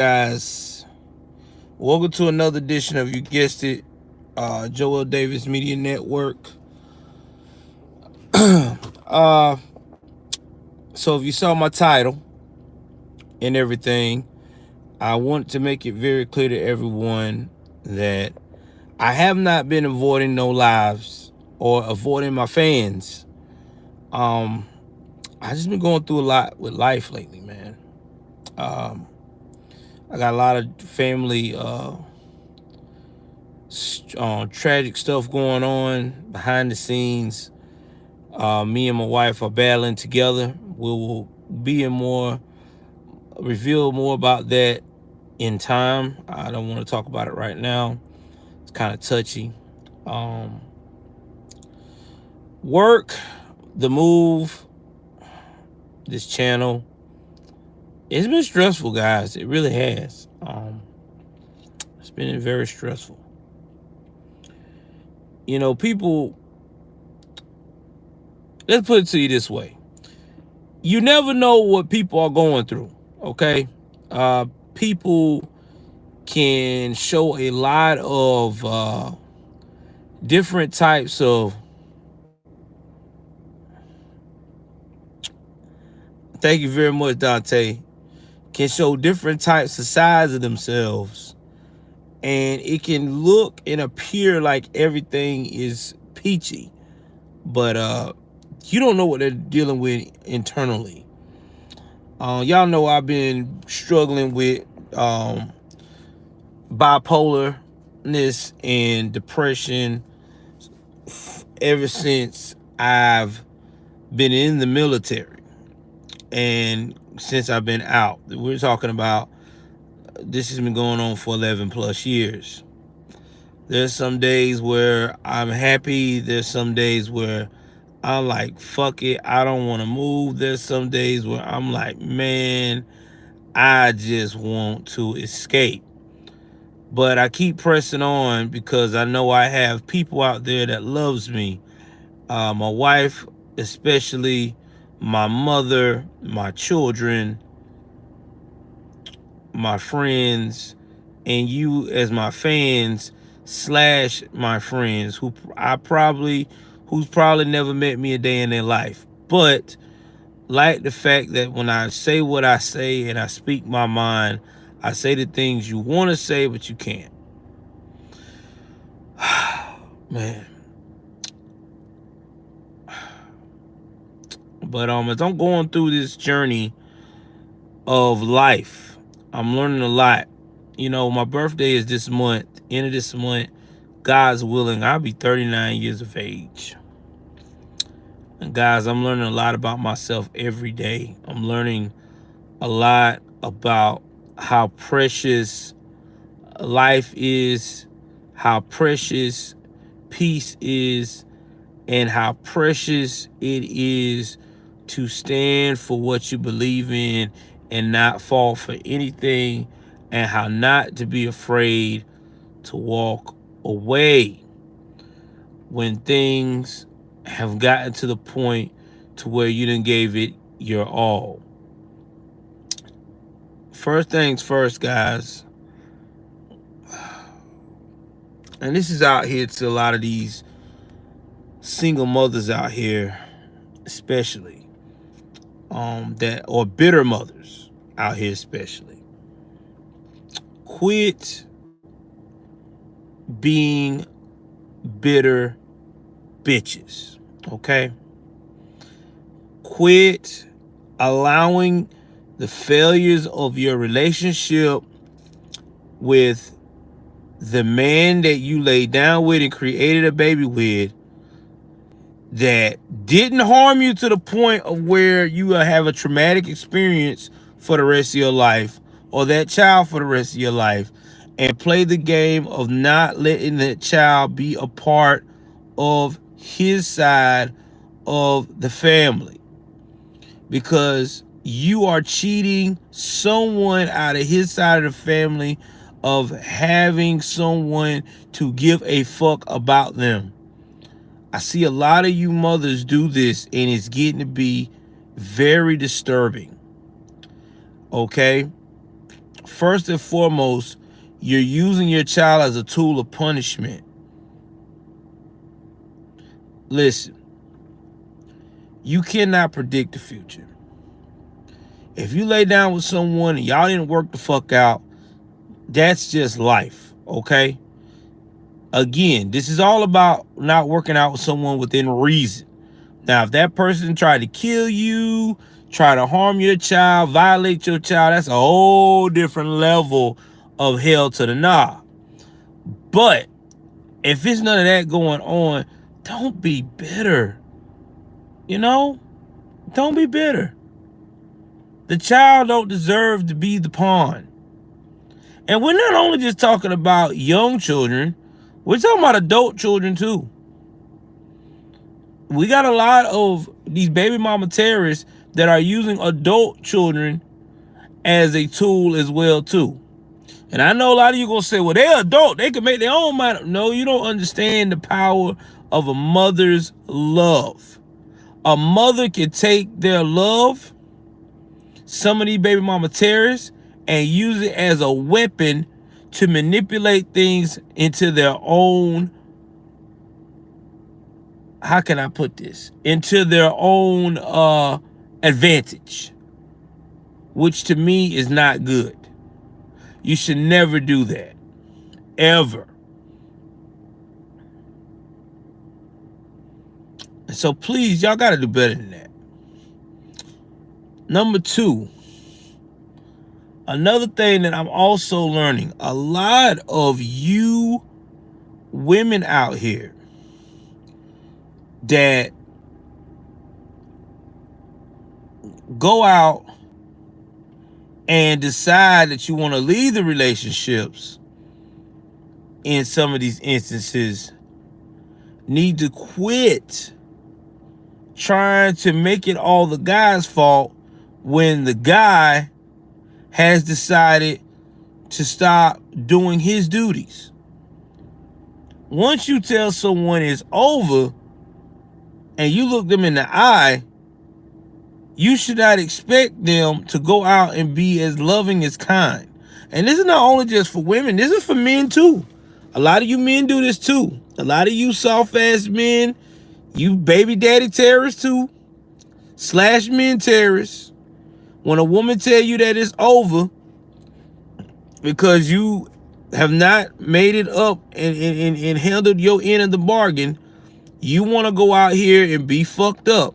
Guys, welcome to another edition of, you guessed it, Joel Davis Media Network. uh so if you saw my title and everything, I want to make it very clear to everyone that I have not been avoiding no lives or avoiding my fans. um I just been going through a lot with life lately, man. um I got a lot of family tragic stuff going on behind the scenes. Me and my wife are battling together. We will be in more, reveal more about that in time. I don't want to talk about it right now. It's kind of touchy. Um, Work, the move, this channel, it's been stressful, guys. It really has. It's been very stressful. People, let's put it to you this way. You never know what people are going through, okay? People can show a lot of different types of, thank you very much, Dante, can show different types of sides of themselves. And it can look and appear like everything is peachy, but you don't know what they're dealing with internally. Y'all know I've been struggling with bipolarness and depression ever since I've been in the military and since I've been out. We're talking about, this has been going on for 11 plus years. There's some days where I'm happy. There's some days where I'm like, fuck it, I don't want to move. There's some days where I'm like, man, I just want to escape. But I keep pressing on because I know I have people out there that loves me. My wife, especially, my mother, my children, my friends, and you as my fans slash my friends who's probably never met me a day in their life, but like the fact that when I say what I say and I speak my mind, I say the things you want to say but you can't. Man. But as I'm going through this journey of life, I'm learning a lot. My birthday is this month. End of this month, God's willing, I'll be 39 years of age. And guys, I'm learning a lot about myself every day. I'm learning a lot about how precious life is, how precious peace is, and how precious it is to stand for what you believe in and not fall for anything, and how not to be afraid to walk away when things have gotten to the point to where you done gave it your all. First things first, guys, and this is out here to a lot of these single mothers out here, especially, that, or bitter mothers out here especially. Quit being bitter bitches, okay? Quit allowing the failures of your relationship with the man that you laid down with and created a baby with, that didn't harm you to the point of where you will have a traumatic experience for the rest of your life, or that child for the rest of your life, and play the game of not letting that child be a part of his side of the family, because you are cheating someone out of his side of the family of having someone to give a fuck about them. I see a lot of you mothers do this, and it's getting to be very disturbing. Okay? first and foremost, you're using your child as a tool of punishment. Listen, you cannot predict the future. If you lay down with someone and y'all didn't work the fuck out, that's just life, okay? Again, this is all about not working out with someone within reason. Now, if that person tried to kill you, try to harm your child, violate your child, that's a whole different level of hell to the nah. But if it's none of that going on, don't be bitter. You know? Don't be bitter. The child don't deserve to be the pawn. And we're not only just talking about young children, we're talking about adult children too. We got a lot of these baby mama terrorists that are using adult children as a tool as well too. And I know a lot of you gonna say, well, they're adult, they can make their own mind. No, you don't understand the power of a mother's love. A mother can take their love, some of these baby mama terrorists, and use it as a weapon to manipulate things into their own, how can I put this? Into their own advantage, which to me is not good. You should never do that, ever. And so please, y'all got to do better than that. Number two, another thing that I'm also learning, a lot of you women out here that go out and decide that you want to leave the relationships in some of these instances need to quit trying to make it all the guy's fault when the guy has decided to stop doing his duties. Once you tell someone it's over and you look them in the eye, you should not expect them to go out and be as loving as kind. And this is not only just for women, this is for men too. A lot of you men do this too. A lot of you soft-ass men, you baby daddy terrorists too, slash men terrorists. When a woman tell you that it's over because you have not made it up and handled your end of the bargain, you want to go out here and be fucked up.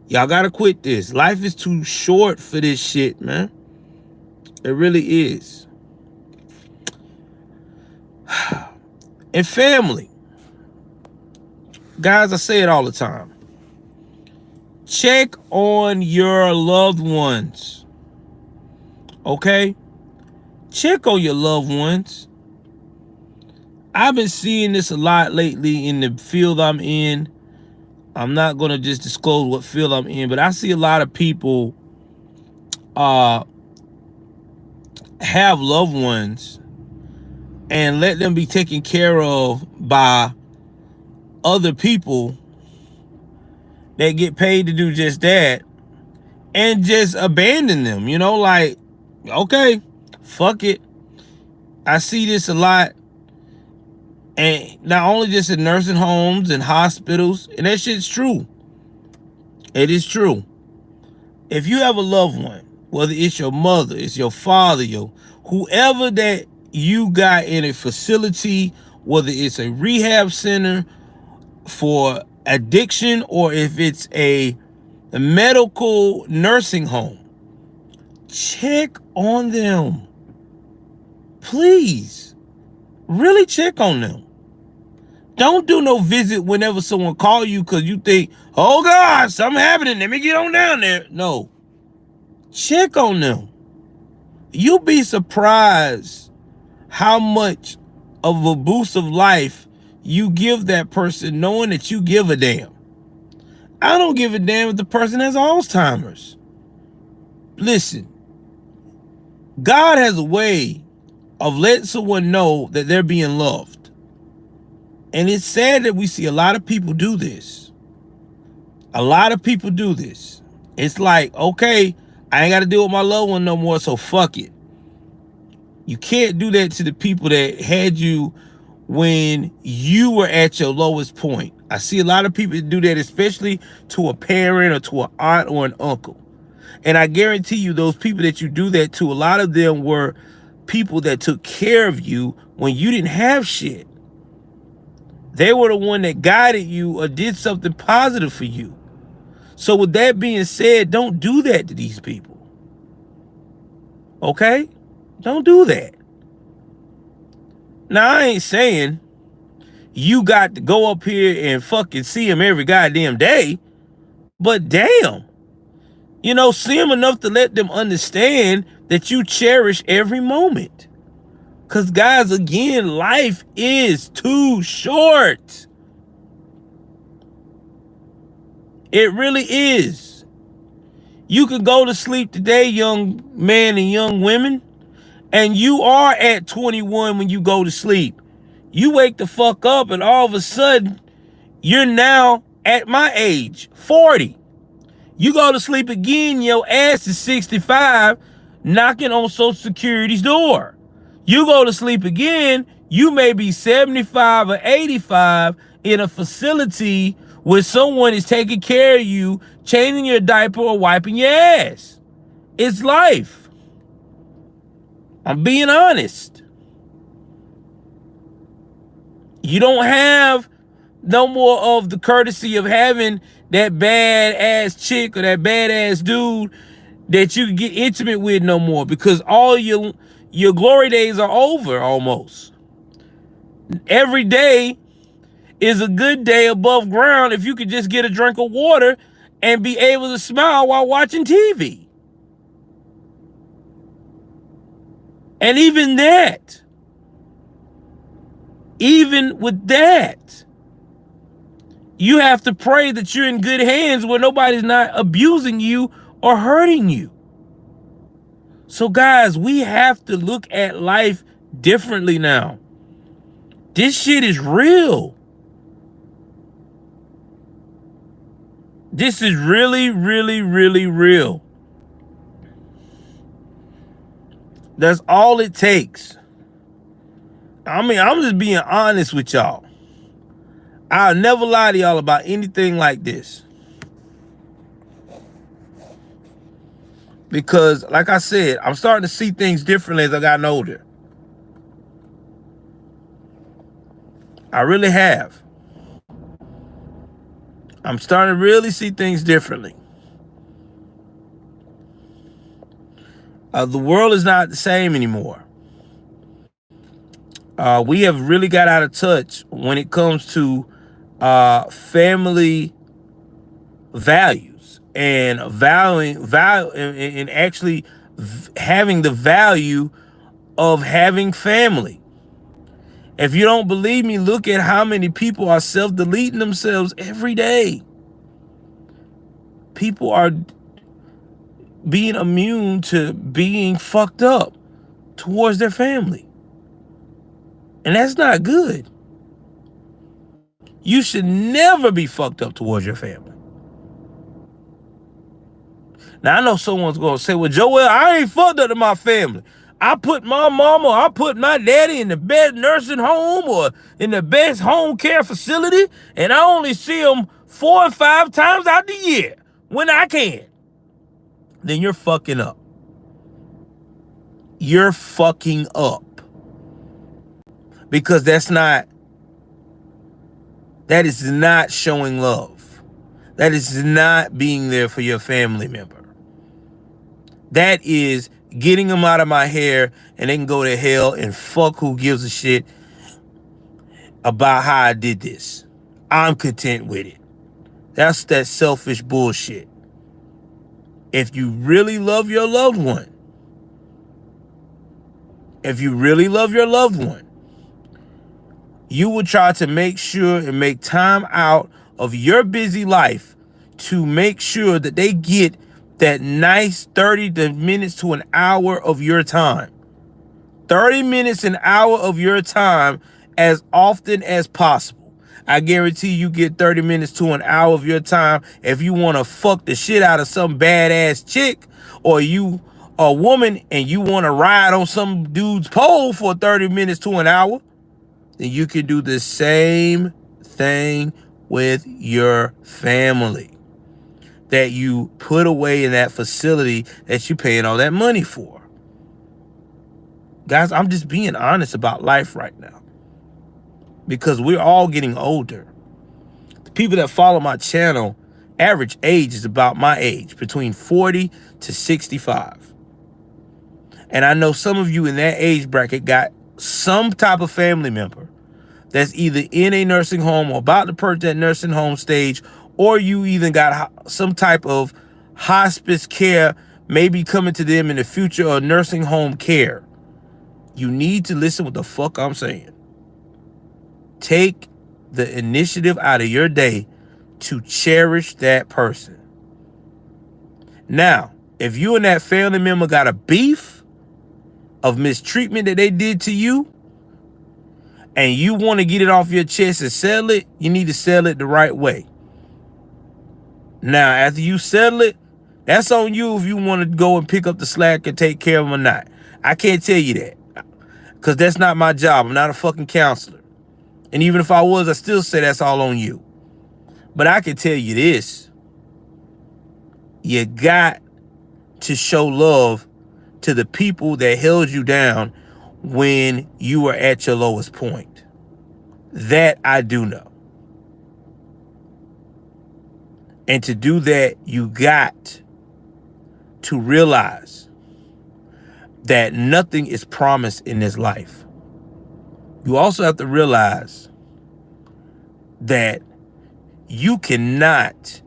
Y'all got to quit this. Life is too short for this shit, man. It really is. And family. Guys, I say it all the time. Check on your loved ones. Okay? Check on your loved ones. I've been seeing this a lot lately in the field I'm in. I'm not going to just disclose what field I'm in, but I see a lot of people have loved ones and let them be taken care of by other people that get paid to do just that and just abandon them, you know, like, okay, fuck it. I see this a lot. And not only just in nursing homes and hospitals, and that shit's true. It is true. If you have a loved one, whether it's your mother, it's your father, whoever that you got in a facility, whether it's a rehab center for addiction or if it's a medical nursing home, check on them. Please, really check on them. Don't do no visit whenever someone call you because you think, oh God, something happening, let me get on down there. No, check on them. You'll be surprised how much of a boost of life you give that person knowing that you give a damn. I don't give a damn if the person has Alzheimer's. Listen, God has a way of letting someone know that they're being loved. And it's sad that we see a lot of people do this. A lot of people do this. It's like, okay, I ain't got to deal with my loved one no more, so fuck it. You can't do that to the people that had you when you were at your lowest point. I see a lot of people do that, especially to a parent or to an aunt or an uncle. And I guarantee you, those people that you do that to, a lot of them were people that took care of you when you didn't have shit. They were the one that guided you or did something positive for you. So with that being said, don't do that to these people. Okay? Don't do that. Now, I ain't saying you got to go up here and fucking see them every goddamn day, but damn. You know, see them enough to let them understand that you cherish every moment. Because, guys, again, life is too short. It really is. You can go to sleep today, young men and young women, and you are at 21 when you go to sleep. You wake the fuck up and all of a sudden, you're now at my age, 40. You go to sleep again, your ass is 65, knocking on Social Security's door. You go to sleep again, you may be 75 or 85 in a facility where someone is taking care of you, changing your diaper or wiping your ass. It's life. I'm being honest. You don't have no more of the courtesy of having that badass chick or that badass dude that you can get intimate with no more, because all your glory days are over almost. Every day is a good day above ground if you could just get a drink of water and be able to smile while watching TV. And even with that, you have to pray that you're in good hands where nobody's not abusing you or hurting you. So guys, we have to look at life differently now. This shit is real. This is really, really, really real. That's all it takes. I mean, I'm just being honest with y'all. I'll never lie to y'all about anything like this. Because, like I said, I'm starting to see things differently as I gotten older. I really have. I'm starting to really see things differently. The world is not the same anymore. We have really got out of touch when it comes to family values and valuing and actually having the value of having family. If you don't believe me, look at how many people are self-deleting themselves every day. People are being immune to being fucked up towards their family. And that's not good. You should never be fucked up towards your family. Now, I know someone's going to say, well, Joel, I ain't fucked up to my family. I put my mama, I put my daddy in the best nursing home or in the best home care facility, and I only see them 4 or 5 times out the year when I can. Then you're fucking up. You're fucking up. Because that is not showing love. That is not being there for your family member. That is getting them out of my hair and they can go to hell and fuck who gives a shit about how I did this. I'm content with it. That's that selfish bullshit. If you really love your loved one, you would try to make sure and make time out of your busy life to make sure that they get that nice 30 minutes to an hour of your time. 30 minutes, an hour of your time as often as possible. I guarantee you get 30 minutes to an hour of your time if you want to fuck the shit out of some badass chick, or you a woman and you want to ride on some dude's pole for 30 minutes to an hour, then you can do the same thing with your family that you put away in that facility that you're paying all that money for. Guys, I'm just being honest about life right now, because we're all getting older. The people that follow my channel, average age is about my age, between 40 to 65. And I know some of you in that age bracket got some type of family member that's either in a nursing home or about to purchase that nursing home stage, or you even got some type of hospice care maybe coming to them in the future, or nursing home care. You need to listen what the fuck I'm saying. Take the initiative out of your day to cherish that person. Now, if you and that family member got a beef of mistreatment that they did to you, and you want to get it off your chest and settle it, you need to settle it the right way. Now, after you settle it, that's on you if you want to go and pick up the slack and take care of them or not. I can't tell you that, because that's not my job. I'm not a fucking counselor. And even if I was, I still say that's all on you. But I can tell you this. You got to show love to the people that held you down when you were at your lowest point. That I do know. And to do that, you got to realize that nothing is promised in this life. You also have to realize that you cannot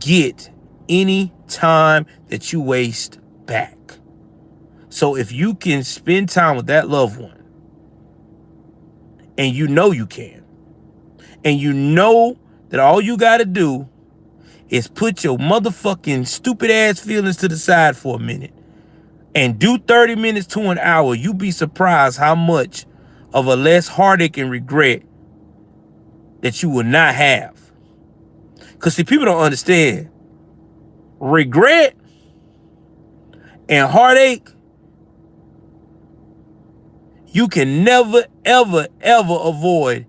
get any time that you waste back. So if you can spend time with that loved one, and you know you can, and you know that all you got to do is put your motherfucking stupid ass feelings to the side for a minute and do 30 minutes to an hour, you'd be surprised how much of a less heartache and regret that you will not have. Because see, people don't understand. Regret and heartache, you can never, ever, ever avoid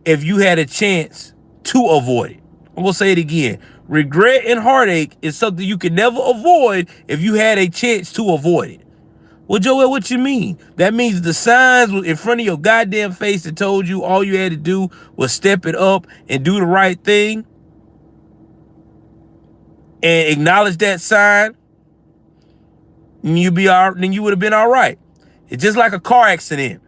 if you had a chance to avoid it. I'm going to say it again. Regret and heartache is something you can never avoid if you had a chance to avoid it. Well, Joel, what you mean? That means the signs in front of your goddamn face that told you all you had to do was step it up and do the right thing and acknowledge that sign, and then you would have been all right. It's just like a car accident.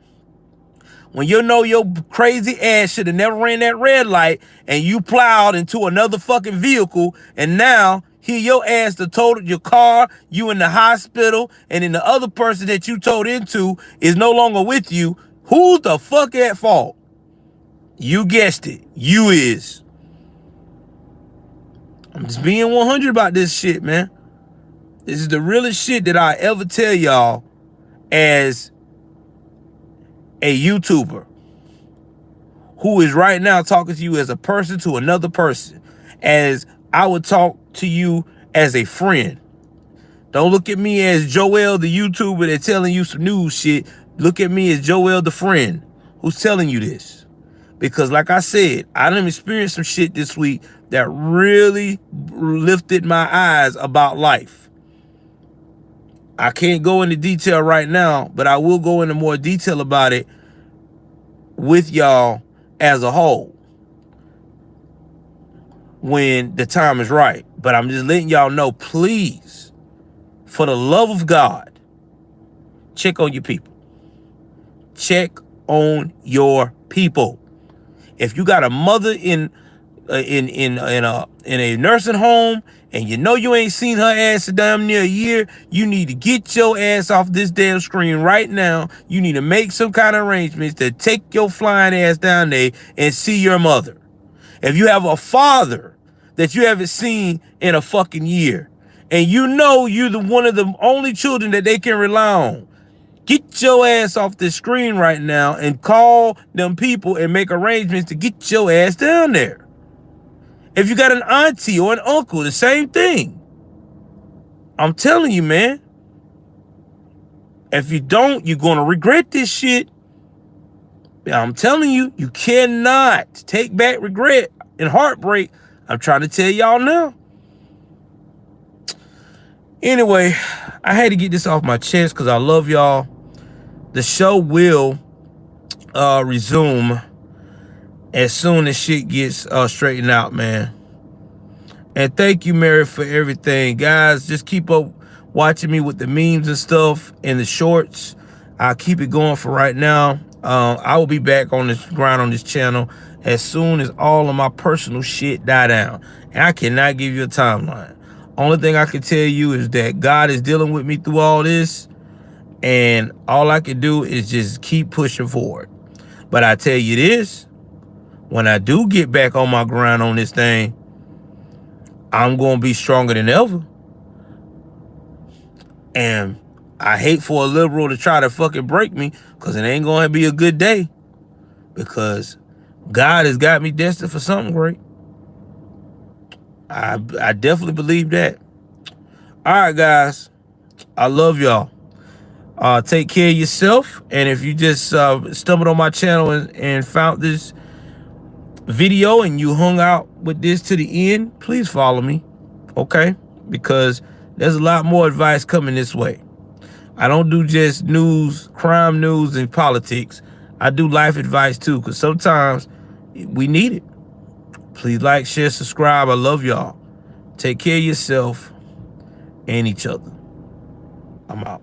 When you know your crazy ass should have never ran that red light and you plowed into another fucking vehicle, and now here your ass that totaled your car, you in the hospital, and then the other person that you towed into is no longer with you, who's the fuck at fault? You guessed it. You is. I'm just being 100 about this shit, man. This is the realest shit that I ever tell y'all as a YouTuber who is right now talking to you as a person to another person, as I would talk to you as a friend. Don't look at me as Joel the YouTuber that's telling you some news shit. Look at me as Joel the friend who's telling you this. Because like I said, I done experienced some shit this week that really lifted my eyes about life. I can't go into detail right now, but I will go into more detail about it with y'all as a whole when the time is right. But I'm just letting y'all know, please, for the love of God, check on your people. Check on your people. If you got a mother in a nursing home and you know you ain't seen her ass in damn near a year, you need to get your ass off this damn screen right now. You need to make some kind of arrangements to take your flying ass down there and see your mother. If you have a father that you haven't seen in a fucking year, and you know you're one of the only children that they can rely on, get your ass off the screen right now and call them people and make arrangements to get your ass down there. If you got an auntie or an uncle, the same thing. I'm telling you, man. If you don't, you're going to regret this shit. I'm telling you, you cannot take back regret and heartbreak. I'm trying to tell y'all now. Anyway, I had to get this off my chest because I love y'all. The show will resume as soon as shit gets straightened out, man. And thank you, Mary, for everything. Guys, just keep up watching me with the memes and stuff and the shorts. I'll keep it going for right now. I will be back on this grind on this channel as soon as all of my personal shit die down. And I cannot give you a timeline. Only thing I can tell you is that God is dealing with me through all this. And all I can do is just keep pushing forward. But I tell you this, when I do get back on my grind on this thing, I'm going to be stronger than ever. And I hate for a liberal to try to fucking break me, because it ain't going to be a good day. Because God has got me destined for something great. I definitely believe that. All right, guys. I love y'all. Take care of yourself. And if you just stumbled on my channel and found this video and you hung out with this to the end, please follow me, okay? Because there's a lot more advice coming this way. I don't do just news, crime news, and politics. I do life advice too, because sometimes we need it. Please like, share, subscribe. I love y'all. Take care of yourself and each other. I'm out.